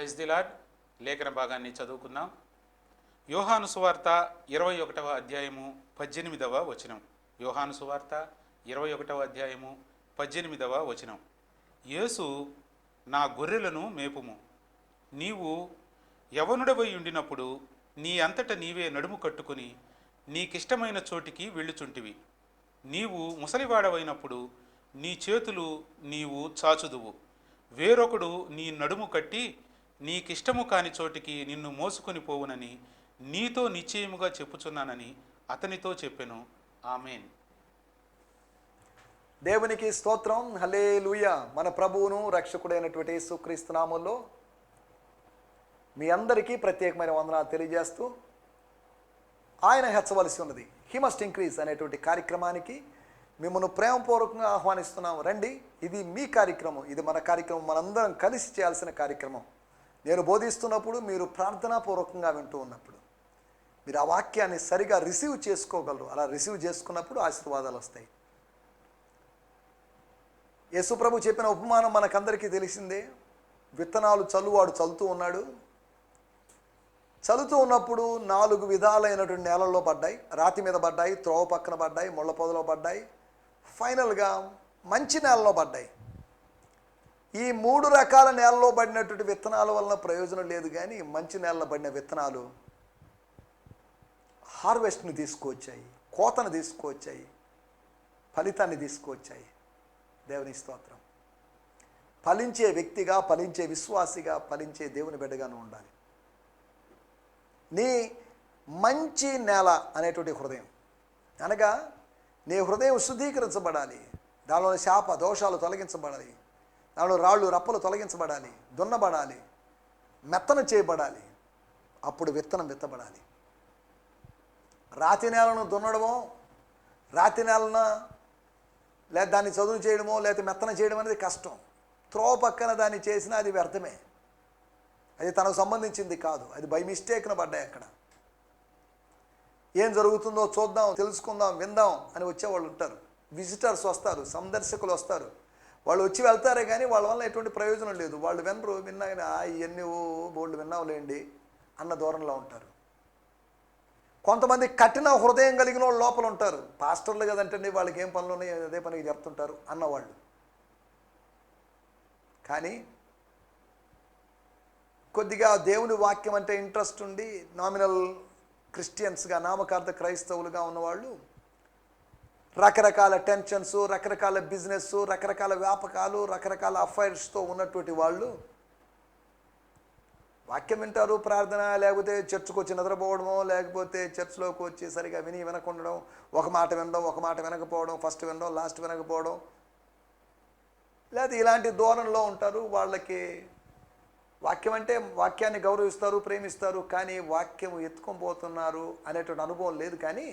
Praise the lord. లేఖన భాగాన్ని చదువుకుందాం. యోహాను సువార్త 21వ అధ్యాయము 18వ వచనం. యోహాను సువార్త 21వ అధ్యాయము 18వ వచనం. యేసు, నా గొర్రెలను మేపుము. నీవు యవనుడవై ఉండినప్పుడు నీ అంతట నీవే నడుము కట్టుకుని నీకిష్టమైన చోటికి వెళ్ళుచుంటివి. నీవు ముసలివాడవైనప్పుడు నీ చేతులు నీవు చాచుదువు. వేరొకడు నీ నడుము కట్టి నీకిష్టము కాని చోటికి నిన్ను మోసుకొని పోవునని నీతో నిశ్చయముగా చెప్పుచున్నానని అతనితో చెప్పెను. ఆమేన్. దేవునికి స్తోత్రం. హల్లెలూయా. మన ప్రభువును రక్షకుడైనటువంటి యేసుక్రీస్తు నామములో మీ అందరికీ ప్రత్యేకమైన వందనాలు తెలియజేస్తూ, ఆయన హెచ్చవలసి ఉన్నది, హీ మస్ట్ ఇంక్రీజ్ అనేటువంటి కార్యక్రమానికి మిమ్మల్ని ప్రేమపూర్వకంగా ఆహ్వానిస్తున్నాం. రండి, ఇది మీ కార్యక్రమం, ఇది మన కార్యక్రమం, మనందరం కలిసి చేయాల్సిన కార్యక్రమం. నేను బోధిస్తున్నప్పుడు మీరు ప్రార్థనాపూర్వకంగా వింటూ ఉన్నప్పుడు మీరు ఆ వాక్యాన్ని సరిగా రిసీవ్ చేసుకోగలరు. అలా రిసీవ్ చేసుకున్నప్పుడు ఆశీర్వాదాలు వస్తాయి. యేసుప్రభు చెప్పిన ఉపమానం మనకందరికీ తెలిసిందే. విత్తనాలు చల్లువాడు చల్లుతూ ఉన్నాడు. చల్లుతూ ఉన్నప్పుడు 4 విధాలైనటువంటి నేలల్లో పడ్డాయి. రాతి మీద పడ్డాయి, త్రోవ పక్కన పడ్డాయి, ముళ్ళ పొదలో పడ్డాయి, ఫైనల్గా మంచి నేలలో పడ్డాయి. ఈ 3 రకాల నేలలో పడినటువంటి విత్తనాల వలన ప్రయోజనం లేదు, కానీ మంచి నేలలో పడిన విత్తనాలు హార్వెస్ట్ని తీసుకువచ్చాయి, కోతను తీసుకువచ్చాయి, ఫలితాన్ని తీసుకువచ్చాయి. దేవుని స్తోత్రం. ఫలించే వ్యక్తిగా, ఫలించే విశ్వాసిగా, ఫలించే దేవుని బిడ్డగాను ఉండాలి. నీ మంచి నేల అనేటువంటి హృదయం అనగా నీ హృదయం శుద్ధీకరించబడాలి. దానిలోని శాప దోషాలు తొలగించబడాలి. దానిలో రాళ్ళు రప్పలు తొలగించబడాలి, దున్నబడాలి, మెత్తన చేయబడాలి. అప్పుడు విత్తనం విత్తబడాలి. రాతి నేలను దున్నడమో, రాతి నేలన లేదా దాన్ని చదువు చేయడమో, లేదా మెత్తన చేయడం అనేది కష్టం. త్రోవ పక్కన దాన్ని చేసినా అది వ్యర్థమే. అది తనకు సంబంధించింది కాదు, అది బై మిస్టేక్న పడ్డాయి. అక్కడ ఏం జరుగుతుందో చూద్దాం, తెలుసుకుందాం, విందాం అని వచ్చేవాళ్ళు ఉంటారు. విజిటర్స్ వస్తారు, సందర్శకులు వస్తారు. వాళ్ళు వచ్చి వెళ్తారే కానీ వాళ్ళ వల్ల ఎటువంటి ప్రయోజనం లేదు. వాళ్ళు వినరు. విన్నా కానీ ఇవన్నీ బోళ్ళు విన్నావులేండి అన్న దూరంలో ఉంటారు. కొంతమంది కఠిన హృదయం కలిగిన వాళ్ళు లోపల ఉంటారు. పాస్టర్లు కదంటే వాళ్ళకి ఏం పనులు ఉన్నాయి, అదే పనికి చెప్తుంటారు అన్నవాళ్ళు. కానీ కొద్దిగా దేవుని వాక్యం అంటే ఇంట్రెస్ట్ ఉండి నామినల్ క్రిస్టియన్స్గా, నామకార్థ క్రైస్తవులుగా ఉన్నవాళ్ళు రకరకాల టెన్షన్స్, రకరకాల బిజినెస్, రకరకాల వ్యాపకాలు, రకరకాల అఫైర్స్తో ఉన్నటువంటి వాళ్ళు వాక్యం వింటారు, ప్రార్థన, లేకపోతే చర్చ్కి వచ్చి నిద్రపోవడమో, లేకపోతే చర్చ్లోకి వచ్చి సరిగా విని వినకుండడం, ఒక మాట వినడం, ఒక మాట వినకపోవడం, ఫస్ట్ వినడం, లాస్ట్ వినకపోవడం, లేదా ఇలాంటి ధోరణిలో ఉంటారు. వాళ్ళకి వాక్యం అంటే వాక్యాన్ని గౌరవిస్తారు, ప్రేమిస్తారు, కానీ వాక్యం ఎత్తుకొని పోతున్నారు అనేటువంటి అనుభవం లేదు. కానీ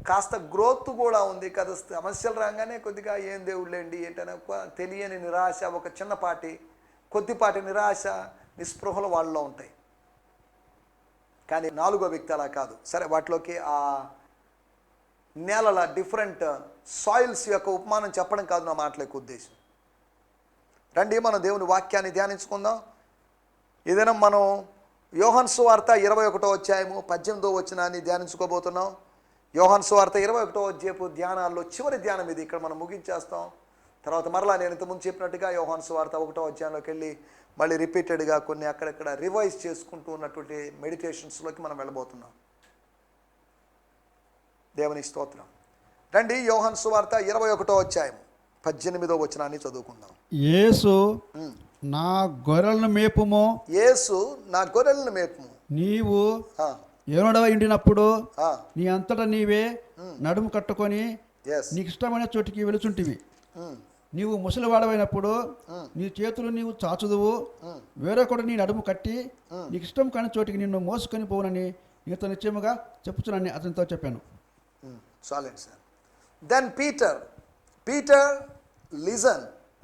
కాస్త గ్రోత్ కూడా ఉంది కదా. సమస్యలు రాగానే కొద్దిగా ఏం దేవుళ్ళేండి ఏంటనే తెలియని నిరాశ, ఒక చిన్నపాటి కొద్దిపాటి నిరాశ, నిస్పృహలు వాళ్ళలో ఉంటాయి. కానీ 4వ వ్యక్తి అలా కాదు. సరే, వాటిలోకి ఆ నేలల డిఫరెంట్ సాయిల్స్ యొక్క ఉపమానం చెప్పడం కాదు నా మాటల యొక్క ఉద్దేశం. రండి, మనం దేవుని వాక్యాన్ని ధ్యానించుకుందాం. ఏదైనా మనం యోహాను సువార్త 21వ అధ్యాయము 18వ వచనాన్ని ధ్యానించుకోబోతున్నాం. యోహాను సువార్త 21వ అధ్యాయపు ధ్యానాల్లో చివరి ధ్యానం ఇది. ఇక్కడ మనం ముగించేస్తాం. తర్వాత మరలా నేను ఇంతకుముందు చెప్పినట్టుగా యోహాను సువార్త 1వ అధ్యాయంలోకి వెళ్ళి మళ్ళీ రిపీటెడ్గా కొన్ని అక్కడక్కడ రివైజ్ చేసుకుంటూ ఉన్నటువంటి మెడిటేషన్స్లోకి మనం వెళ్ళబోతున్నాం. దేవుని స్తోత్రం. రండి, యోహాను సువార్త 21వ అధ్యాయం 18వ వచనాన్ని చదువుకుందాం. యేసు, నా గొర్రెలను మేపుము. యేసు, నా గొర్రెలను మేపుము. నీవు యవనుడవై ఉండినప్పుడు నీ అంతటా నీవే నడుము కట్టుకొని నీకు ఇష్టమైన చోటికి వెళుచుంటివి. నీవు ముసలివాడవైనప్పుడు నీ చేతులు నీవు చాచుదువు. వేరొకడు నీ నడుము కట్టి నీకు ఇష్టం కాని చోటికి నిన్ను మోసుకొని పోవునని నీతో నిశ్చయముగా చెప్పుచునని అతనితో చెప్పాను. చాలండి sir. Then Peter, listen,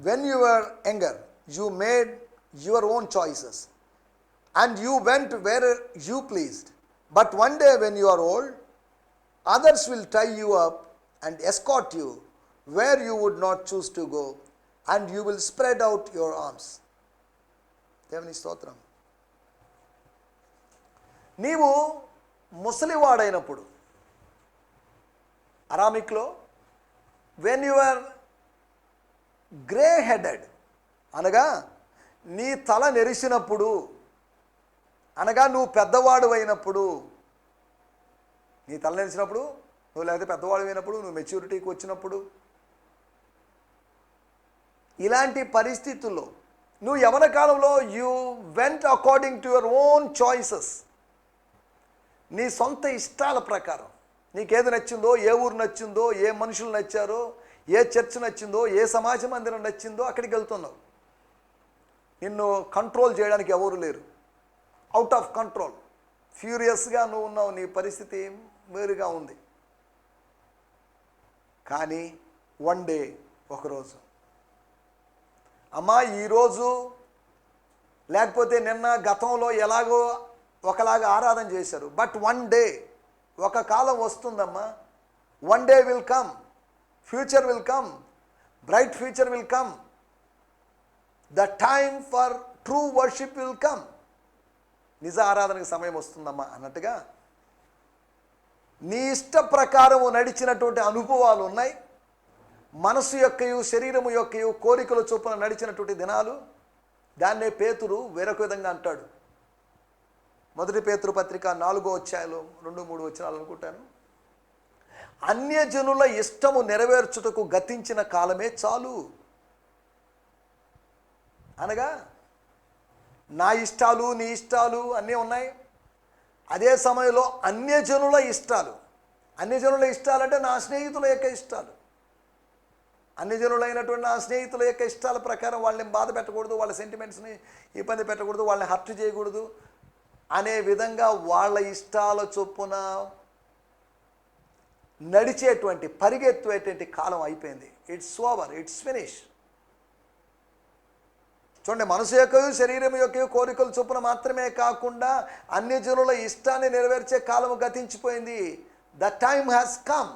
when you were younger, you made your own choices and you went where you pleased. But one day when you are old, others will tie you up and escort you where you would not choose to go, and you will spread out your arms. దేవుని స్తోత్రం. నీవు ముసలివాడైనప్పుడు, అరామిక్లో when you are grey headed అనగా నీ తల నెరిసినప్పుడు, అనగా నువ్వు పెద్దవాడు అయినప్పుడు, నీ తల నెరిసినప్పుడు నువ్వు, లేకపోతే పెద్దవాడు అయినప్పుడు, నువ్వు మెచ్యూరిటీకి వచ్చినప్పుడు, ఇలాంటి పరిస్థితుల్లో నువ్వు యవ్వన కాలంలో you went according to your own choices, నీ సొంత ఇష్టాల ప్రకారం నీకేది నచ్చిందో, ఏ ఊరు నచ్చిందో, ఏ మనుషులు నచ్చారో, ఏ చర్చ్ నచ్చిందో, ఏ సమాజ మందిరం నచ్చిందో అక్కడికి వెళ్తున్నావు. నిన్ను కంట్రోల్ చేయడానికి ఎవరు లేరు. అవుట్ ఆఫ్ కంట్రోల్, ఫ్యూరియస్గా నువ్వు ఉన్నావు. నీ పరిస్థితి వేరుగా ఉంది. కానీ వన్ డే, ఒకరోజు, అమ్మా ఈరోజు లేకపోతే నిన్న గతంలో ఎలాగో ఒకలాగా ఆరాధన చేశారు, బట్ వన్ డే, ఒక కాలం వస్తుందమ్మా. One day will come, future will come, bright future will come, the time for true worship will come. నిజ ఆరాధనకు సమయం వస్తుందమ్మా అన్నట్టుగా నీ ఇష్ట ప్రకారము నడిచినటువంటి అనుభవాలు ఉన్నాయి. మనసు యొక్కయు శరీరము యొక్కయు కోరికల చొప్పున నడిచినటువంటి దినాలు. దాన్నే పేతురు వేరొక విధంగా అంటాడు. 1 పేతురు పత్రిక 4వ అధ్యాయంలో 2-3 వచనాలు అనుకుంటాను. అన్యజనుల ఇష్టము నెరవేర్చుటకు గతించిన కాలమే చాలు. అనగా నా ఇష్టాలు, నీ ఇష్టాలు అన్నీ ఉన్నాయి. అదే సమయంలో అన్యజనుల ఇష్టాలు. అన్యజనుల ఇష్టాలు అంటే నా స్నేహితుల యొక్క ఇష్టాలు. అన్యజనులైనటువంటి నా స్నేహితుల యొక్క ఇష్టాల ప్రకారం వాళ్ళని బాధ పెట్టకూడదు, వాళ్ళ సెంటిమెంట్స్ని ఇబ్బంది పెట్టకూడదు, వాళ్ళని హర్ట్ చేయకూడదు అనే విధంగా వాళ్ళ ఇష్టాల చొప్పున నడిచేటువంటి, పరిగెత్తేటువంటి కాలం అయిపోయింది. It's over, it's finish. చూడండి, మనసు యొక్క శరీరం యొక్క కోరికల చొప్పున మాత్రమే కాకుండా అన్యజనుల ఇష్టాన్ని నెరవేర్చే కాలము గతించిపోయింది. The time has come.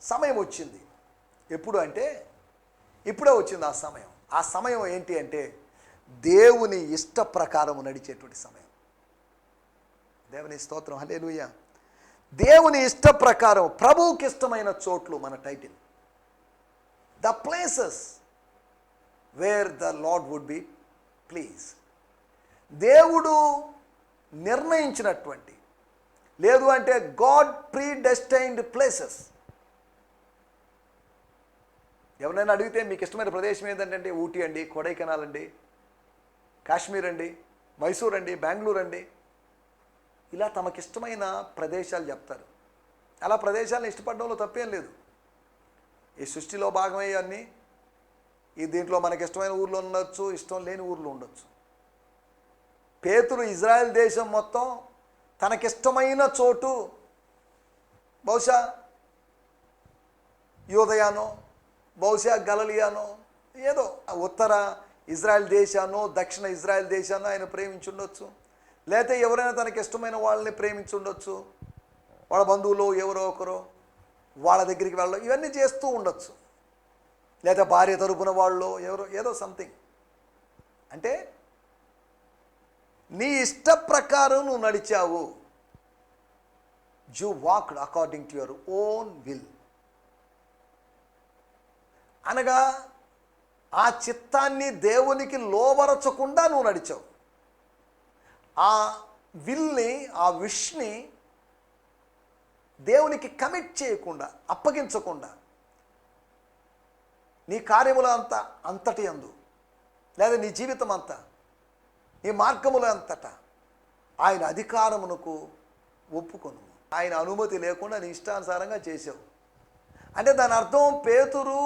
సమయం వచ్చింది. ఎప్పుడు అంటే ఇప్పుడే వచ్చింది ఆ సమయం. ఆ సమయం ఏంటి అంటే దేవుని ఇష్ట ప్రకారము నడిచేటువంటి సమయం. దేవుని స్తోత్రం, హల్లెలూయా. దేవుని ఇష్ట ప్రకారం, ప్రభువుకి ఇష్టమైన చోట్లు మన title. The places where the lord would be please. దేవుడు నిర్ణయించినటువంటి, లేదు అంటే గాడ్ ప్రీ డెస్టైన్డ్ ప్లేసెస్. ఎవరైనా అడిగితే మీకు ఇష్టమైన ప్రదేశం ఏంటంటే ఊటీ అండి, కొడైకెనాల్ అండి, కాశ్మీర్ అండి, మైసూర్ అండి, బెంగళూరు అండి, ఇలా తమకిష్టమైన ప్రదేశాలు చెప్తారు. అలా ప్రదేశాలను ఇష్టపడడంలో తప్పేం లేదు. ఈ సృష్టిలో భాగమే అన్నీ. ఈ దీంట్లో మనకి ఇష్టమైన ఊర్లో ఉండొచ్చు, ఇష్టం లేని ఊర్లో ఉండొచ్చు. పేతురు ఇజ్రాయెల్ దేశం మొత్తం తనకిష్టమైన చోటు, బహుశా యూదయానో, బహుశా గలిలయనో, ఏదో ఉత్తర ఇజ్రాయెల్ దేశానో దక్షిణ ఇజ్రాయెల్ దేశానో ఆయన ప్రేమించుండొచ్చు. లేకపోతే ఎవరైనా తనకి ఇష్టమైన వాళ్ళని ప్రేమించుండొచ్చు. వాళ్ళ బంధువులు ఎవరో ఒకరో వాళ్ళ దగ్గరికి వెళ్ళడం, ఇవన్నీ చేస్తూ ఉండొచ్చు. లేదా భార్య తరపున వాళ్ళు ఎవరో, ఏదో సంథింగ్. అంటే నీ ఇష్ట ప్రకారం నువ్వు నడిచావు. You walked according to your own will. అనగా ఆ చిత్తాన్ని దేవునికి లోబరచకుండా నువ్వు నడిచావు. ఆ విల్ని, ఆ విష్ని దేవునికి కమిట్ చేయకుండా, అప్పగించకుండా, నీ కార్యముల అంతటి అందు, లేదా నీ జీవితం అంతా, నీ మార్గముల అంతటా ఆయన అధికారమునకు ఒప్పుకొను. ఆయన అనుమతి లేకుండా నీ ఇష్టానుసారంగా చేసావు. అంటే దాని అర్థం పేతురు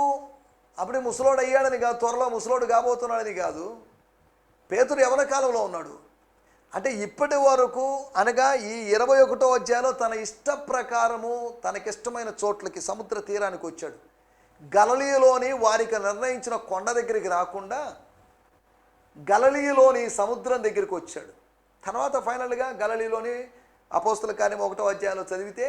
అప్పుడే ముసలోడు అయ్యాడని కాదు, త్వరలో ముసలోడు కాబోతున్నాడని కాదు. పేతురు యవ్వన కాలంలో ఉన్నాడు. అంటే ఇప్పటి వరకు, అనగా ఈ 21వ అధ్యాయంలో తన ఇష్ట ప్రకారము తనకిష్టమైన చోట్లకి, సముద్ర తీరానికి వచ్చాడు. గలిలయలోని వారికి నిర్ణయించిన కొండ దగ్గరికి రాకుండా గలిలయలోని సముద్రం దగ్గరికి వచ్చాడు. తర్వాత ఫైనల్గా గలిలయలోని అపోస్తల కార్యం 1వ అధ్యాయంలో చదివితే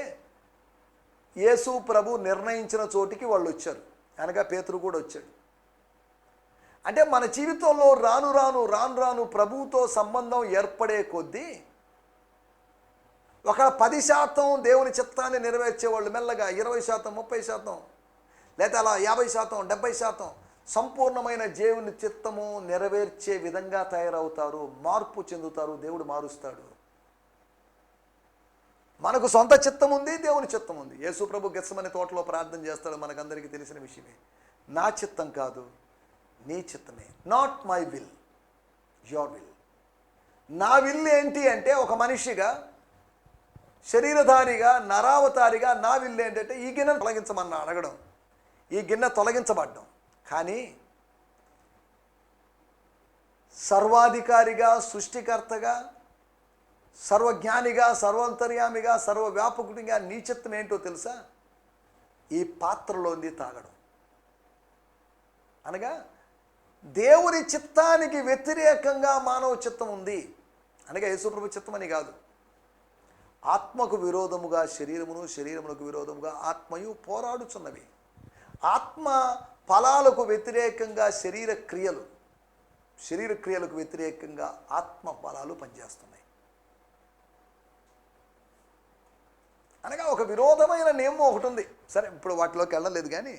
యేసు ప్రభు నిర్ణయించిన చోటికి వాళ్ళు వచ్చారు. అనగా పేతురు కూడా వచ్చాడు. అంటే మన జీవితంలో రాను రాను ప్రభువుతో సంబంధం ఏర్పడే కొద్దీ ఒక 10% దేవుని చిత్తాన్ని నెరవేర్చేవాళ్ళు మెల్లగా 20%, 30%, లేదా అలా 50%, 70% సంపూర్ణమైన దేవుని చిత్తము నెరవేర్చే విధంగా తయారవుతారు, మార్పు చెందుతారు, దేవుడు మారుస్తాడు. మనకు సొంత చిత్తం ఉంది, దేవుని చిత్తం ఉంది. యేసు ప్రభు గెత్సెమనే తోటలో ప్రార్థన చేస్తాడు, మనకందరికీ తెలిసిన విషయమే. నా చిత్తం కాదు, నీ చిత్తమే. Not my will, your will. నా విల్ ఏంటి అంటే, ఒక మనిషిగా శరీరధారిగా నరావతారిగా నా విల్ ఏంటంటే ఈ గిన్నెను తొలగించమన్నా అడగడం, ఈ గిన్నె తొలగించబడ్డం. కానీ సర్వాధికారిగా, సృష్టికర్తగా, సర్వజ్ఞానిగా, సర్వాంతర్యామిగా, సర్వవ్యాపకుడిగా నీ చిత్తం ఏంటో తెలుసా? ఈ పాత్రలోంది తాగడం. అనగా దేవుని చిత్తానికి వ్యతిరేకంగా మానవ చిత్తం ఉంది. అనగా యేసుప్రభు చిత్తం అని కాదు. ఆత్మకు విరోధముగా శరీరమును, శరీరమునకు విరోధముగా ఆత్మయు పోరాడుచున్నవి. ఆత్మ ఫలాలకు వ్యతిరేకంగా శరీర క్రియలకు వ్యతిరేకంగా ఆత్మ ఫలాలు పనిచేస్తున్నాయి. అనగా ఒక విరోధమైన నియమం ఒకటి ఉంది. సరే, ఇప్పుడు వాటిలోకి వెళ్ళలేదు. కానీ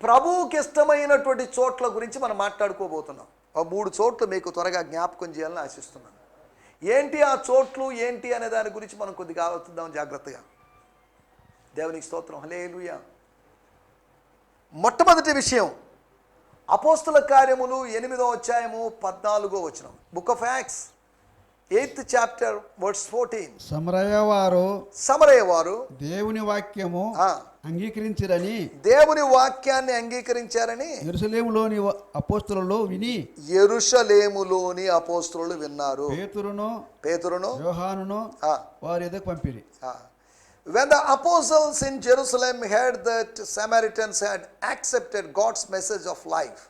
ప్రభువుకి ఇష్టమైనటువంటి చోట్ల గురించి మనం మాట్లాడుకోబోతున్నాం. 3 చోట్లు మీకు త్వరగా జ్ఞాపకం చేయాలని ఆశిస్తున్నాను. ఏంటి ఆ చోట్లు ఏంటి అనే దాని గురించి మనం కొద్దిగా ఆలోచిద్దాం జాగ్రత్తగా. దేవునికి స్తోత్రం, హల్లెలూయా. మొట్టమొదటి విషయం, అపోస్తల కార్యములు 8వ అధ్యాయము 14వ వచనం. Book of acts 8th chapter verse 14. సమరయ వారు దేవుని వాక్యము అంగీకరించారని, దేవుని వాక్యాన్ని అంగీకరించారని యెరూషలేములోని అపోస్తలులు విని, యెరూషలేములోని అపోస్తలులు విన్నారు. పేతురును యోహానును వారి ఎదుకు పంపిరి. When the apostles in Jerusalem heard that Samaritans had accepted God's message of life,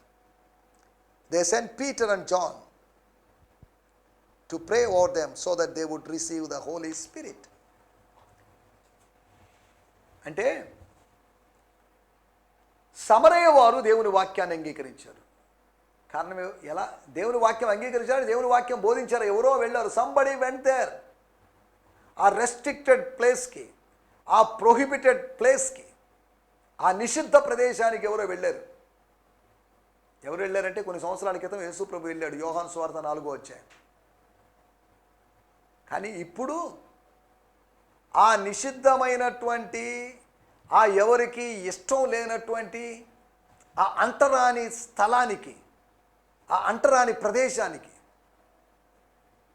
they sent Peter and John to pray over them so that they would receive the Holy Spirit. అంటే సమరయ వారు దేవుని వాక్యాన్ని అంగీకరించారు. కారణం ఎలా దేవుని వాక్యం అంగీకరించారు? దేవుని వాక్యం బోధించారు. ఎవరో వెళ్ళారు. Somebody went there. ఆ రెస్ట్రిక్టెడ్ ప్లేస్కి, ఆ ప్రొహిబిటెడ్ ప్లేస్కి, ఆ నిషిద్ధ ప్రదేశానికి ఎవరో వెళ్ళారు. ఎవరు వెళ్ళారంటే కొన్ని సంవత్సరాల క్రితం యేసు ప్రభు వెళ్ళాడు, యోహాను సువార్త 4వ అధ్యాయం. కానీ ఇప్పుడు ఆ నిషిద్ధమైనటువంటి, ఆ ఎవరికి ఇష్టం లేనటువంటి ఆ అంటరాని స్థలానికి, ఆ అంటరాని ప్రదేశానికి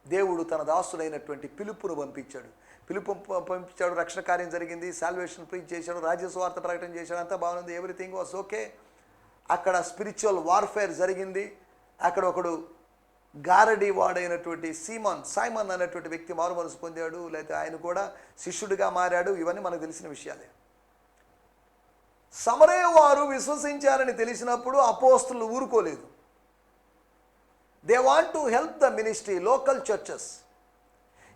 దేవుడు తన దాసుడైనటువంటి పిలుపును పంపించాడు. పంపించాడు, రక్షణ కార్యం జరిగింది, సాల్వేషన్ ప్రీచ్ చేశాడు, రాజ్యస్వార్త ప్రకటన చేశాడు, అంతా బాగుంది, ఎవ్రీథింగ్ వాస్ ఓకే. అక్కడ స్పిరిచువల్ వార్ఫేర్ జరిగింది. అక్కడ ఒకడు గారడీ వాడైనటువంటి సైమన్ అనేటువంటి వ్యక్తి మారు మనసు పొందాడు, లేకపోతే ఆయన కూడా శిష్యుడిగా మారాడు. ఇవన్నీ మనకు తెలిసిన విషయాలే. సమరయ వారు విశ్వసించారని తెలిసినప్పుడు అపోస్తలులు ఊరుకోలేదు. They want to help the ministry, local churches.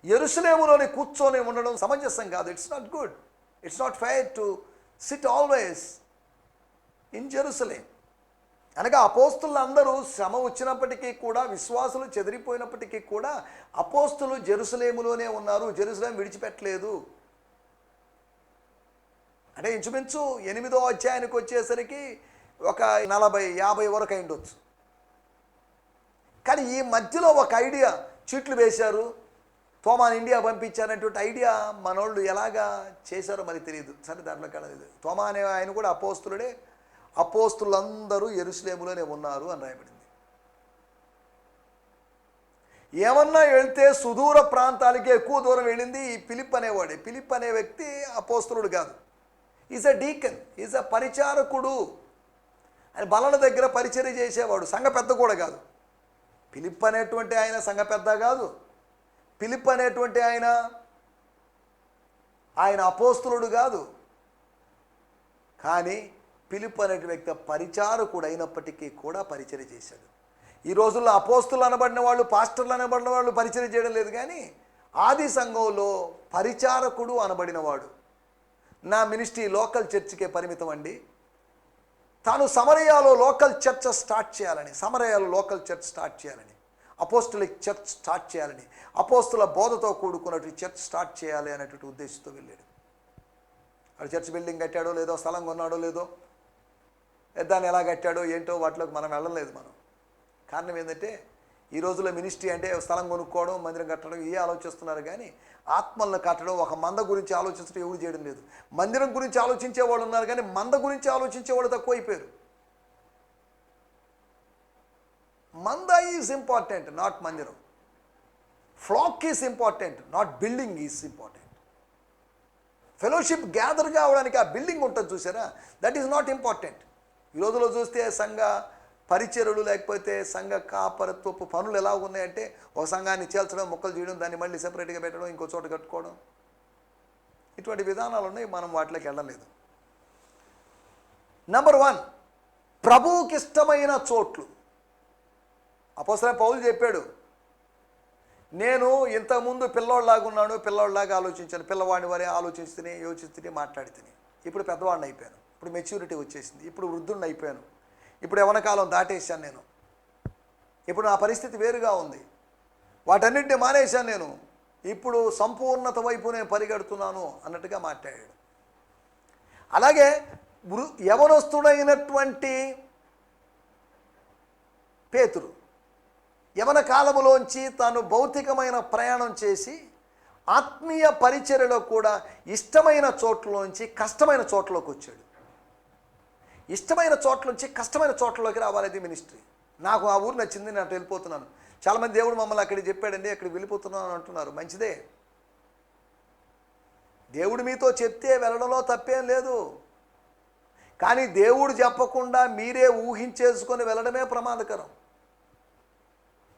యెరూషలేములోనే కూర్చొని ఉండడం సమంజసం కాదు. It's not good. It's not fair to sit always in Jerusalem. అనగా అపోస్తులు అందరూ శ్రమ వచ్చినప్పటికీ కూడా, విశ్వాసులు చెదిరిపోయినప్పటికీ కూడా అపోస్తులు జెరూసలేములోనే ఉన్నారు, జెరూసలేం విడిచిపెట్టలేదు. అంటే ఇంచుమించు 8వ అధ్యాయానికి వచ్చేసరికి ఒక 40-50 వరకు అయిండొచ్చు. కానీ ఈ మధ్యలో ఒక ఐడియా చీట్లు వేశారు, తోమాని ఇండియా పంపించారనేటువంటి ఐడియా మనోళ్ళు ఎలాగా చేశారో మనకి తెలియదు. సరే, దాంట్లోకి వెళ్ళలేదు. తోమా అనే ఆయన కూడా అపోస్తులుడే. అపోస్తులందరూ యెరూషలేములోనే ఉన్నారు అని రాయబడింది. ఏమన్నా వెళ్తే సుదూర ప్రాంతాలకి ఎక్కువ దూరం వెళ్ళింది ఈ ఫిలిప్ అనేవాడే. ఫిలిప్ అనే వ్యక్తి అపోస్తులుడు కాదు. Is a deacon, is a పరిచారకుడు. ఆయన బలల దగ్గర పరిచర్య చేసేవాడు, సంఘ పెద్ద కూడా కాదు. ఫిలిప్ అనేటువంటి ఆయన సంఘ పెద్ద కాదు. ఫిలిప్ అనేటువంటి ఆయన అపోస్తులుడు కాదు. కానీ ఫిలిప్ అనే వ్యక్తి పరిచారకుడు అయినప్పటికీ కూడా పరిచర్య చేశాడు. ఈ రోజుల్లో అపోస్తులు అనబడిన వాళ్ళు, పాస్టర్లు అనబడిన వాళ్ళు పరిచర్య చేయడం లేదు. కానీ ఆది సంఘంలో పరిచారకుడు అనబడినవాడు, నా మినిస్ట్రీ లోకల్ చర్చికే పరిమితం అండి, తాను సమరయాలో లోకల్ చర్చ్ స్టార్ట్ చేయాలని, సమరయాలో లోకల్ చర్చ్ స్టార్ట్ చేయాలని, అపోస్టలిక్ చర్చ్ స్టార్ట్ చేయాలని, అపోస్తుల బోధతో కూడుకున్నటువంటి చర్చ్ స్టార్ట్ చేయాలి అనేటువంటి ఉద్దేశంతో వెళ్ళాడు. అక్కడ చర్చ్ బిల్డింగ్ కట్టాడో లేదో, స్థలం కొన్నాడో లేదో, దాన్ని ఎలా కట్టాడో ఏంటో వాటిలోకి మనం వెళ్ళలేదు. మనం కారణం ఏంటంటే ఈ రోజుల్లో మినిస్ట్రీ అంటే స్థలం కొనుక్కోవడం, మందిరం కట్టడం ఇవే ఆలోచిస్తున్నారు. కానీ ఆత్మలను కట్టడం, ఒక మంద గురించి ఆలోచించడం ఎవరు చేయడం లేదు. మందిరం గురించి ఆలోచించే వాళ్ళు ఉన్నారు, కానీ మంద గురించి ఆలోచించే వాళ్ళు తక్కువైపోయారు. మంద ఈజ్ ఇంపార్టెంట్, నాట్ మందిరం. Flock is important, not building is important. Fellowship gather కావడానికి ఆ బిల్డింగ్ ఉంటుంది చూసారా, దట్ ఈజ్ నాట్ ఇంపార్టెంట్. ఈ రోజులో చూస్తే సంఘ పరిచరులు లేకపోతే సంఘ కాపరత్వపు పనులు ఎలా ఉన్నాయంటే, ఒక సంఘాన్ని చేల్చడం, మొక్కలు చేయడం, దాన్ని మళ్ళీ సెపరేట్గా పెట్టడం, ఇంకో చోట కట్టుకోవడం, ఇటువంటి విధానాలు ఉన్నాయి. మనం వాటిలోకి వెళ్ళలేదు. నెంబర్ 1, ప్రభువుకి ఇష్టమైన చోట్లు. అపోస్తలుడైన పౌలు చెప్పాడు, నేను ఇంతకుముందు పిల్లోళ్ళలాగా ఉన్నాను, పిల్లోళ్ళలాగా ఆలోచించాను, పిల్లవాడిని వరే ఆలోచిస్తూనే యోచిస్తూనే మాట్లాడితేనే. ఇప్పుడు పెద్దవాడిని అయిపోయాను, ఇప్పుడు మెచ్యూరిటీ వచ్చేసింది, ఇప్పుడు వృద్ధుడిని అయిపోయాను, ఇప్పుడు యవ్వన కాలం దాటేశాను నేను, ఇప్పుడు నా పరిస్థితి వేరుగా ఉంది, వాటన్నింటినీ మానేశాను నేను, ఇప్పుడు సంపూర్ణత వైపు నేను పరిగెడుతున్నాను అన్నట్టుగా మాట్లాడాడు. అలాగే యవనస్తుడైనటువంటి పేతురు యవన కాలములోంచి తాను భౌతికమైన ప్రయాణం చేసి ఆత్మీయ పరిచర్యలో కూడా ఇష్టమైన చోట్లోంచి కష్టమైన చోట్లోకి వచ్చాడు. ఇష్టమైన చోట్ల నుంచి కష్టమైన చోట్లలోకి రావాలది మినిస్ట్రీ. నాకు ఆ ఊరు నచ్చింది, నేను అటు వెళ్ళిపోతున్నాను. చాలామంది దేవుడు మమ్మల్ని అక్కడికి చెప్పాడండి, అక్కడికి వెళ్ళిపోతున్నాను అంటున్నారు. మంచిదే, దేవుడు మీతో చెప్తే వెళ్ళడంలో తప్పేం లేదు. కానీ దేవుడు చెప్పకుండా మీరే ఊహించేసుకొని వెళ్ళడమే ప్రమాదకరం.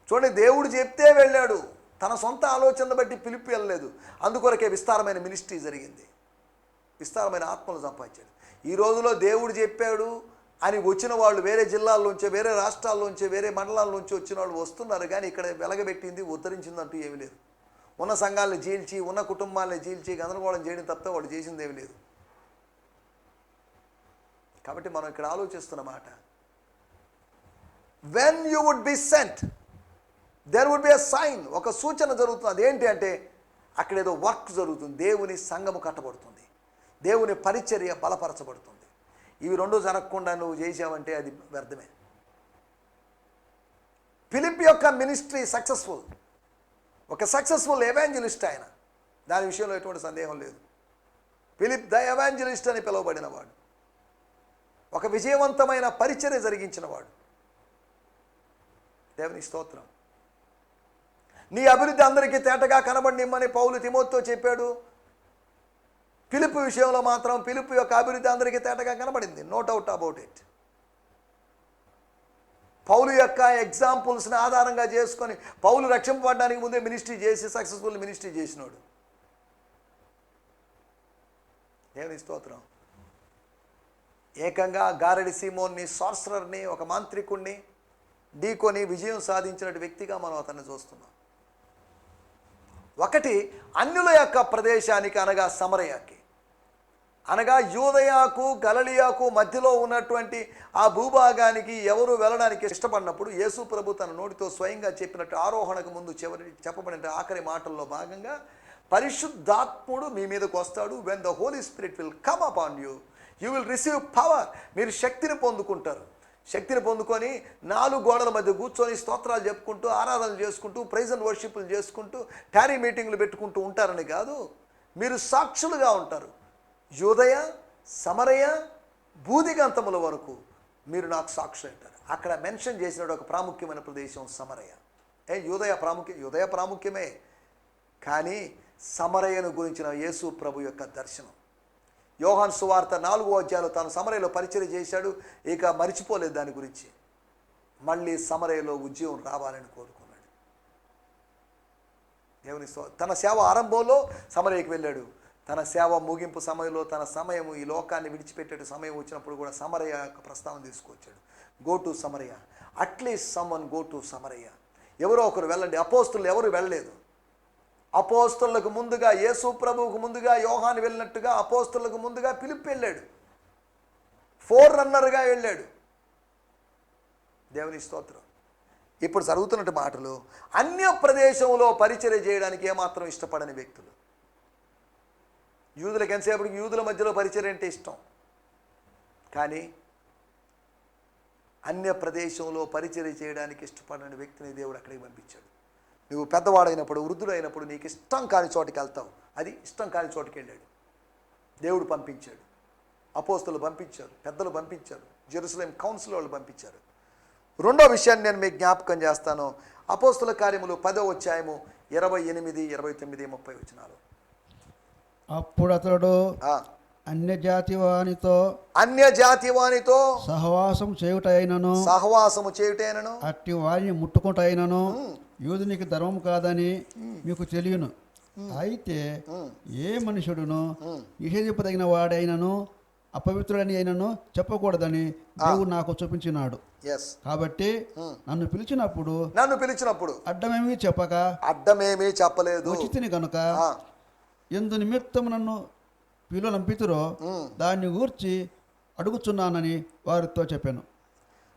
చూడండి, దేవుడు చెప్తే వెళ్ళాడు, తన సొంత ఆలోచనను బట్టి పిలిపి వెళ్ళలేదు. అందుకొరకే విస్తారమైన మినిస్ట్రీ జరిగింది, విస్తారమైన ఆత్మలు సంపాదించాడు. ఈ రోజులో దేవుడు చెప్పాడు అని వచ్చిన వాళ్ళు వేరే జిల్లాల్లోంచి, వేరే రాష్ట్రాల్లోంచి, వేరే మండలాల్లోంచి వచ్చిన వాళ్ళు వస్తున్నారు. కానీ ఇక్కడ వెలగబెట్టింది, ఉద్ధరించిందంటూ ఏమీ లేదు. ఉన్న సంఘాలను చీల్చి, ఉన్న కుటుంబాలను చీల్చి గందరగోళం చేయడం తప్ప వాళ్ళు చేసింది ఏమీ లేదు. కాబట్టి మనం ఇక్కడ ఆలోచిస్తున్న మాట, when you would be sent there would be a sign. ఒక సూచన జరుగుతుంది. అదేంటి అంటే అక్కడ ఏదో వర్క్ జరుగుతుంది, దేవుని సంఘము కట్టబడుతుంది, దేవుని పరిచర్య బలపరచబడుతుంది. ఇవి రెండు జరగకుండా నువ్వు చేసావంటే అది వ్యర్థమే. ఫిలిప్ యొక్క మినిస్ట్రీ సక్సెస్ఫుల్, ఒక సక్సెస్ఫుల్ ఎవాంజలిస్ట్ ఆయన, దాని విషయంలో ఎటువంటి సందేహం లేదు. ఫిలిప్ ద ఎవాంజలిస్ట్ అని పిలువబడినవాడు, ఒక విజయవంతమైన పరిచర్య జరిగించినవాడు. దేవుని స్తోత్రం. నీ అభివృద్ధి అందరికీ తేటగా కనబడినిమ్మని పౌలు తిమోతితో చెప్పాడు. ఫిలిప్ విషయంలో మాత్రం ఫిలిప్ యొక్క అభివృద్ధి అందరికీ తేటగా కనబడింది, నో డౌట్ అబౌట్ ఇట్. పౌలు యొక్క ఎగ్జాంపుల్స్ని ఆధారంగా చేసుకొని పౌలు రక్షింపబడడానికి ముందే మినిస్ట్రీ చేసి సక్సెస్ఫుల్ మినిస్ట్రీ చేసినాడు. దేవుని స్తోత్రం. ఏకంగా గారడి సీమోన్ని, సార్సరర్ని, ఒక మాంత్రికుణ్ణి ఢీకొని విజయం సాధించిన వ్యక్తిగా మనం అతన్ని చూస్తున్నాం. ఒకటి, అన్యుల యొక్క ప్రదేశానికి అనగా సమరయకి, అనగా యూదయాకు గలిలయకు మధ్యలో ఉన్నటువంటి ఆ భూభాగానికి ఎవరు వెళ్ళడానికి ఇష్టపడినప్పుడు యేసు ప్రభు తన నోటితో స్వయంగా చెప్పినట్టు ఆరోహణకు ముందు చెప్పబడిన ఆఖరి మాటల్లో భాగంగా పరిశుద్ధాత్ముడు మీ మీదకు వస్తాడు. When the Holy Spirit will come upon you, you will receive power. మీరు శక్తిని పొందుకుంటారు. శక్తిని పొందుకొని 4 గోడల మధ్య కూర్చొని స్తోత్రాలు చెప్పుకుంటూ, ఆరాధనలు చేసుకుంటూ, ప్రైజ్ అండ్ వర్షిప్లు చేసుకుంటూ, టారీ మీటింగ్లు పెట్టుకుంటూ ఉంటారని కాదు, మీరు సాక్షులుగా ఉంటారు. యూదయ, సమరయ, భూదిగంతముల వరకు మీరు నాకు సాక్షులు అంటారు. అక్కడ మెన్షన్ చేసిన ఒక ప్రాముఖ్యమైన ప్రదేశం సమరయ. యూదయ ప్రాముఖ్యమే, కానీ సమరయను గురించిన యేసు ప్రభు యొక్క దర్శనం. యోహాను సువార్త 4వ అధ్యాయంలో తాను సమరయలో పరిచర్య చేశాడు, ఇక మరిచిపోలేదు దాని గురించి. మళ్ళీ సమరయలో ఉద్యోగం రావాలని కోరుకున్నాడు. దేవుని తన సేవ ఆరంభంలో సమరయకి వెళ్ళాడు. తన సేవ ముగింపు సమయంలో, తన సమయం ఈ లోకాన్ని విడిచిపెట్టే సమయం వచ్చినప్పుడు కూడా సమరయ యొక్క ప్రస్తావన తీసుకొచ్చాడు. గో టు సమరయ, అట్లీస్ట్ సమ్వన్ గో టు సమరయ. ఎవరో ఒకరు వెళ్ళండి. అపోస్తులు ఎవరు వెళ్ళలేదు. అపోస్తులకు ముందుగా, యేసు ప్రభువుకు ముందుగా యోహాను వెళ్ళినట్టుగా అపోస్తులకు ముందుగా ఫిలిప్ వెళ్ళాడు. ఫోర్ రన్నర్గా వెళ్ళాడు. దేవుని స్తోత్రం. ఇప్పుడు జరుగుతున్నట్టు మాటలు, అన్య ప్రదేశంలో పరిచర్య చేయడానికి ఏమాత్రం ఇష్టపడని వ్యక్తులు. యూదులకు ఎంతసేపటికి యూదుల మధ్యలో పరిచర్య అంటే ఇష్టం, కానీ అన్య ప్రదేశంలో పరిచర్య చేయడానికి ఇష్టపడని వ్యక్తిని దేవుడు అక్కడికి పంపించాడు. నువ్వు పెద్దవాడైనప్పుడు, వృద్ధుడైనప్పుడు నీకు ఇష్టం కాని చోటికి వెళ్తావు. అది ఇష్టం కాని చోటికి వెళ్ళాడు. దేవుడు పంపించాడు. అపోస్తలు పంపించారు, పెద్దలు పంపించారు, జెరూసలేం కౌన్సిల్ వాళ్ళు పంపించారు. రెండో విషయాన్ని నేను మీకు జ్ఞాపకం చేస్తాను. అపోస్తల కార్యములు 10వ అధ్యాయము 28, 29, 30 వచనాలు. అప్పుడు అతడు అన్యజాతి వానితో సహవాసం చేయుటైనను అట్టి వారిని ముట్టుకుంటైనను యూదునికి ధర్మం కాదని మీకు తెలియను. అయితే ఏ మనుషుడును నిషేధింపదగిన వాడైనను అపవిత్రుడని అయినను చెప్పకూడదని దేవుడు నాకు చూపించినాడు. కాబట్టి నన్ను పిలిచినప్పుడు అడ్డమేమీ చెప్పలేదు. వచ్చితిని కనుక ఎందు నిమిత్తం నన్ను పిలువనంపితురో దాన్ని గూర్చి అడుగుచున్నానని వారితో చెప్పాను.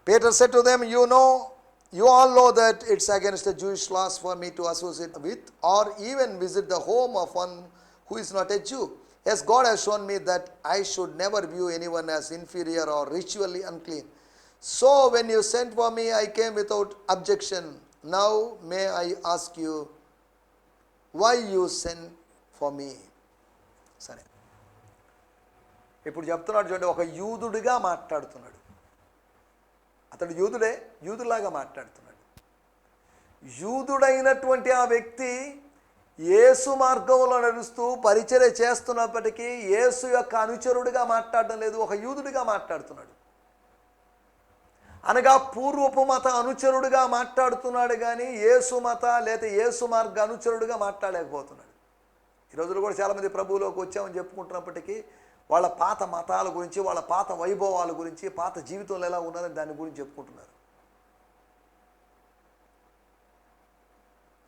Peter said to them, you all know that it's against the Jewish laws for me to associate with or even visit the home of one who is not a Jew. Yes, God has shown me that I should never view anyone as inferior or ritually unclean. So when you sent for me, I came without objection. Now may I ask you why you sent for me? సరే, ఇప్పుడు చెప్తున్నాడు చూడండి, ఒక యూదుడిగా మాట్లాడుతున్నాడు. అతడు యూదులాగా మాట్లాడుతున్నాడు. యూదుడైనటువంటి ఆ వ్యక్తి యేసు మార్గంలో నడుస్తూ పరిచర్య చేస్తున్నప్పటికీ యేసు యొక్క అనుచరుడిగా మాట్లాడడం లేదు, ఒక యూదుడిగా మాట్లాడుతున్నాడు. అనగా పూర్వపు మత అనుచరుడిగా మాట్లాడుతున్నాడు, కానీ యేసు మత లేదా యేసు మార్గ అనుచరుడిగా మాట్లాడలేకపోతున్నాడు. ఈ రోజుల్లో కూడా చాలామంది ప్రభువులోకి వచ్చామని చెప్పుకుంటున్నప్పటికీ వాళ్ళ పాత మతాల గురించి, వాళ్ళ పాత వైభవాల గురించి, పాత జీవితంలో ఎలా ఉన్నారని దాని గురించి చెప్పుకుంటున్నారు.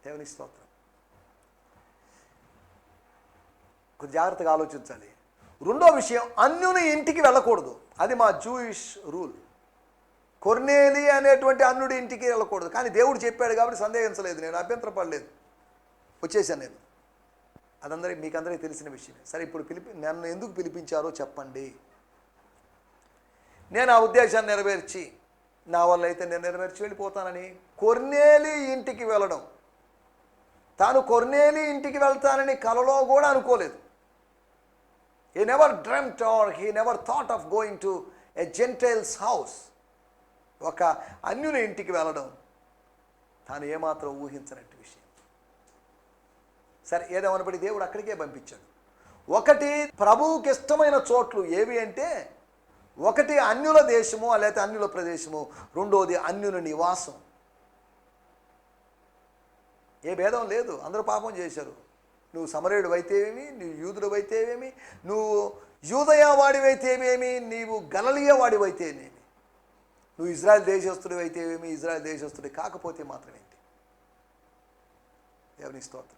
దేవుని స్తోత్రం. కొంచెం జాగ్రత్తగా ఆలోచించాలి. రెండో విషయం, అన్యుని ఇంటికి వెళ్ళకూడదు. అది మా జూయిష్ రూల్. కొర్నేలి అనేటువంటి అన్యుడి ఇంటికి వెళ్ళకూడదు. కానీ దేవుడు చెప్పాడు కాబట్టి సందేహించలేదు, నేను అభ్యంతరపడలేదు, వచ్చేసాను నేను. మీకందరికీ తెలిసిన విషయమే. సరే, ఇప్పుడు నన్ను ఎందుకు పిలిపించారో చెప్పండి. నేను ఆ ఉద్దేశాన్ని నెరవేర్చి, నా వల్ల అయితే నేను నెరవేర్చి వెళ్ళిపోతానని కొర్నేలి ఇంటికి వెళ్ళడం, తాను కొర్నేలి ఇంటికి వెళ్తానని కలలో కూడా అనుకోలేదు. He never dreamt or he never thought of going to a Gentile's house. ఒక అన్యుని ఇంటికి వెళ్ళడం తాను ఏమాత్రం ఊహించనట్టు విషయం. సరే, ఏదేమనబడి దేవుడు అక్కడికే పంపించాడు. ఒకటి, ప్రభువుకి ఇష్టమైన చోట్లు ఏవి అంటే, ఒకటి అన్యుల దేశము లేకపోతే అన్యుల ప్రదేశము, రెండోది అన్యుల నివాసం. ఏ భేదం లేదు, అందరూ పాపం చేశారు. నువ్వు సమరయుడు అయితేవేమి, నువ్వు యూదుడు అయితేవేమి, నువ్వు యూదయ వాడివైతేవేమి, నీవు గలలియ వాడివైతేనేమి, నువ్వు ఇజ్రాయెల్ దేశస్తుడు అయితేవేమి, ఇజ్రాయెల్ దేశస్తుడి కాకపోతే మాత్రమేంటి. దేవుని స్తోత్రం.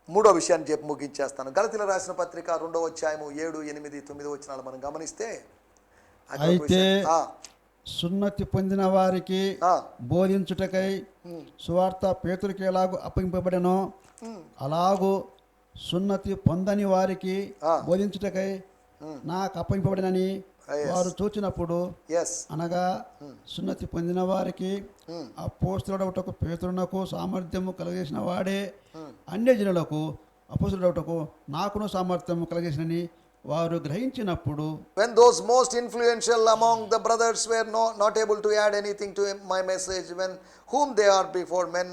మూడో విషయాన్ని చెప్పి ముగించేస్తాను. గలతీయులకు రాసిన పత్రిక 2వ అధ్యాయము 7, 8, 9 వచనాలు మనం గమనిస్తే, అయితే సున్నతి పొందిన వారికి బోధించుటకై సువార్త పేతురుకి ఎలాగూ అప్పగింపబడెనో అలాగూ సున్నతి పొందని వారికి బోధించుటకై నాకు అప్పగింపబడినని వారు చూచినప్పుడు, అనగా సున్నతి పొందిన వారికి అపోస్తలుడవుటకు పేతురునకు సామర్థ్యము కలగజేసిన వాడే అన్యజనులకు అపోస్తలుడవుటకు నాకును సామర్థ్యము కలగజేసినని వారు గ్రహించినప్పుడు, when those most influential among the brothers were not able to add anything to my message, when whom they are before men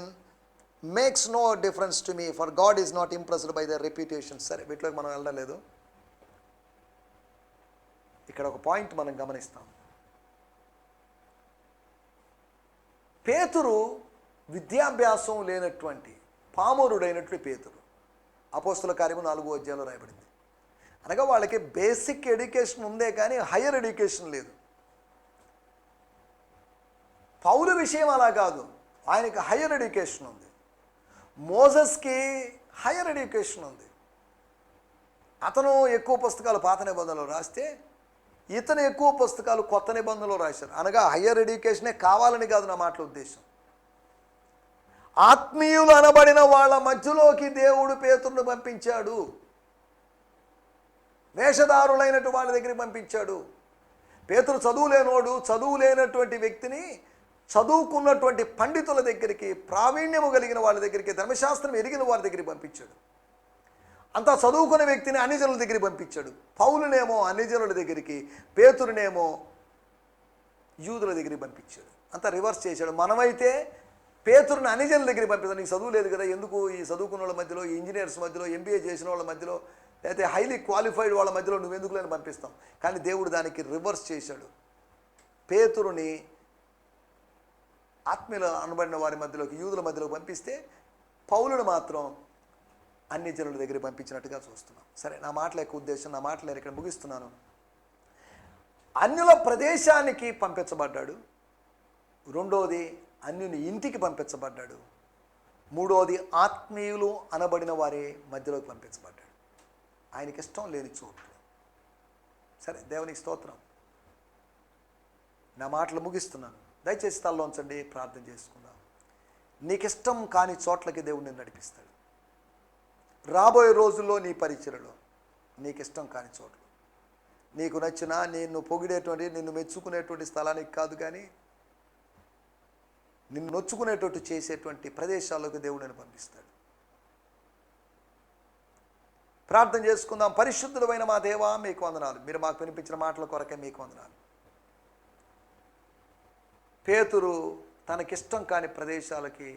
makes no difference to me, for God is not impressed by their reputation. సరే, వీటిలోకి మనం వెళ్ళలేదు. ఇక్కడ ఒక point మనం గమనిస్తాం. పేతురు విద్యాభ్యాసం లేనటువంటి పామరుడైనటువంటి పేతురు, అపోస్తల కార్యము 4వ అధ్యాయంలో రాయబడింది. అనగా వాళ్ళకి బేసిక్ ఎడ్యుకేషన్ ఉందే కానీ హయ్యర్ ఎడ్యుకేషన్ లేదు. పౌలు విషయం అలా కాదు, ఆయనకి హయ్యర్ ఎడ్యుకేషన్ ఉంది. మోసెస్కి హయ్యర్ ఎడ్యుకేషన్ ఉంది. అతను ఎక్కువ పుస్తకాలు పాత నిబంధనలో రాస్తే ఇతను ఎక్కువ పుస్తకాలు కొత్త నిబంధనలో రాశారు. అనగా హయ్యర్ ఎడ్యుకేషనే కావాలని కాదు నా మాటల ఉద్దేశం. ఆత్మీయులు అనబడిన వాళ్ళ మధ్యలోకి దేవుడు పేతురును పంపించాడు. వేషధారులైనటు వాళ్ళ దగ్గరికి పంపించాడు. పేతురు చదువులేనోడు, చదువు లేనటువంటి వ్యక్తిని చదువుకున్నటువంటి పండితుల దగ్గరికి, ప్రావీణ్యము కలిగిన వాళ్ళ దగ్గరికి, ధర్మశాస్త్రం ఎరిగిన వారి దగ్గరికి పంపించాడు. అంతా చదువుకున్న వ్యక్తిని అన్యజనుల దగ్గరికి పంపించాడు. పౌలునేమో అన్యజనుల దగ్గరికి, పేతురునేమో యూదుల దగ్గరికి పంపించాడు. అంతా రివర్స్ చేశాడు. మనమైతే పేతురుని అన్యజనుల దగ్గరికి పంపిస్తాం. నీకు చదువు లేదు కదా, ఎందుకు ఈ చదువుకున్న వాళ్ళ మధ్యలో, ఈ ఇంజనీర్స్ మధ్యలో, ఎంబీఏ చేసిన వాళ్ళ మధ్యలో, లేకపోతే హైలీ క్వాలిఫైడ్ వాళ్ళ మధ్యలో నువ్వెందుకు లేని పంపిస్తాం. కానీ దేవుడు దానికి రివర్స్ చేశాడు. పేతురుని ఆత్మీయులు అనబడిన వారి మధ్యలోకి, యూదుల మధ్యలోకి పంపిస్తే పౌలును మాత్రం అన్ని జనుల దగ్గర పంపించినట్టుగా చూస్తున్నాం. సరే, నా మాటల యొక్క ఉద్దేశం, నా మాటలు నేను ఇక్కడ ముగిస్తున్నాను. అన్యుల ప్రదేశానికి పంపించబడ్డాడు. రెండోది అన్యుని ఇంటికి పంపించబడ్డాడు. మూడోది ఆత్మీయులు అనబడిన వారి మధ్యలోకి పంపించబడ్డాడు. ఆయనకి ఇష్టం లేని చోట్లు. సరే, దేవునికి స్తోత్రం. నా మాటలు ముగిస్తున్నాను. దయచేసి తల్లోంచండి, ప్రార్థన చేసుకుందాం. నీకు ఇష్టం కాని చోట్లకి దేవుడు నిన్ను నడిపిస్తాడు. రాబోయే రోజుల్లో నీ పరిచర్యలో నీకు ఇష్టం కాని చోట్లు, నీకు నచ్చిన, నిన్ను పొగిడేటువంటి, నిన్ను మెచ్చుకునేటువంటి స్థలానికి కాదు, కానీ నిన్ను నొచ్చుకునేటట్టు చేసేటువంటి ప్రదేశాల్లోకి దేవుడు నిన్ను పంపిస్తాడు. ప్రార్థన చేసుకుందాం. పరిశుద్ధుడైన మా దేవా, మీకు వందనాలు. మీరు మాకు వినిపించిన మాటల కొరకే మీకు వందనాలు. పేతురు తనకిష్టం కాని ప్రదేశాలకి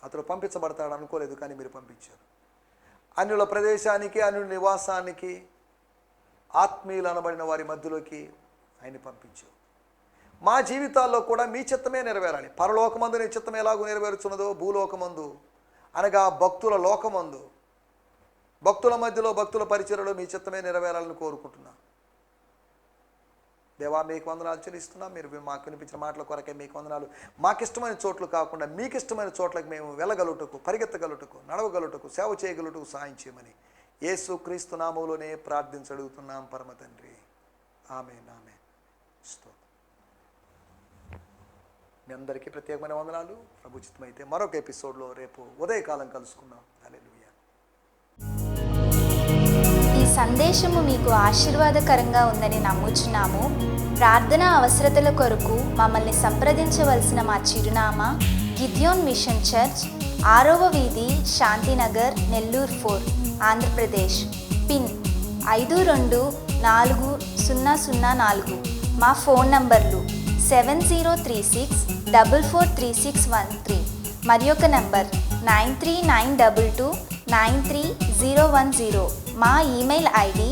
అతను పంపించబడతాడు అనుకోలేదు, కానీ మీరు పంపించారు. అన్యుల ప్రదేశానికి, అన్యుల నివాసానికి, ఆత్మీయులు అనబడిన వారి మధ్యలోకి ఆయన పంపించారు. మా జీవితాల్లో కూడా మీ చిత్తమే నెరవేరాలి. పరలోకమందు నీ చిత్తం ఎలాగూ నెరవేరుచున్నదో, భూలోకమందు అనగా భక్తుల లోకమందు, భక్తుల మధ్యలో, భక్తుల పరిచర్యలో మీ చిత్తమే నెరవేరాలని కోరుకుంటున్నా. దేవా, మీకు వందనాలు చెల్లిస్తున్నాం. మీరు మాకు వినిపించిన మాటల కొరకే మీకు వందనాలు. మాకు ఇష్టమైన చోట్లు కాకుండా మీకు ఇష్టమైన చోట్లకి మేము వెళ్ళగలుగుటకు, పరిగెత్తగలుగుటకు, నడవగలుగుటకు, సేవ చేయగలుగుటకు సాయం చేయమని యేసు క్రీస్తు నామములోనే ప్రార్థించడుగుతున్నాం పరమ తండ్రి. ఆమేన్, ఆమేన్. స్తోత్రం. మీ అందరికీ ప్రత్యేకమైన వందనాలు. ప్రభు చిత్తమైతే మరొక ఎపిసోడ్లో రేపు ఉదయకాలం కలుసుకుందాం. హల్లెలూయా. ఈ సందేశము మీకు ఆశీర్వాదకరంగా ఉందని నమ్ముచున్నాము. ప్రార్థనా అవసరతల కొరకు మమ్మల్ని సంప్రదించవలసిన మా చిరునామా గిద్యోన్ మిషన్ చర్చ్, 6వ వీధి, శాంతినగర్, నెల్లూరు 4, ఆంధ్రప్రదేశ్. పిన్ 524004. మా ఫోన్ నంబర్లు 7036443613, మరి ఒక నంబర్ 9392293010. మా ఈమెయిల్ ఐడి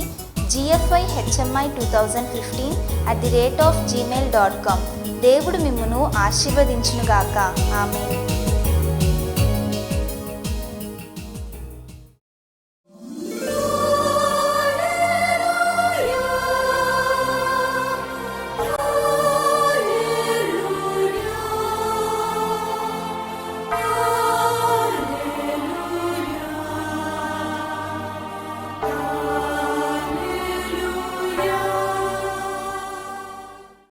gfihmi2015@gmail.com. దేవుడు మిమ్మును ఆశీర్వదించునుగాక. ఆమేన్.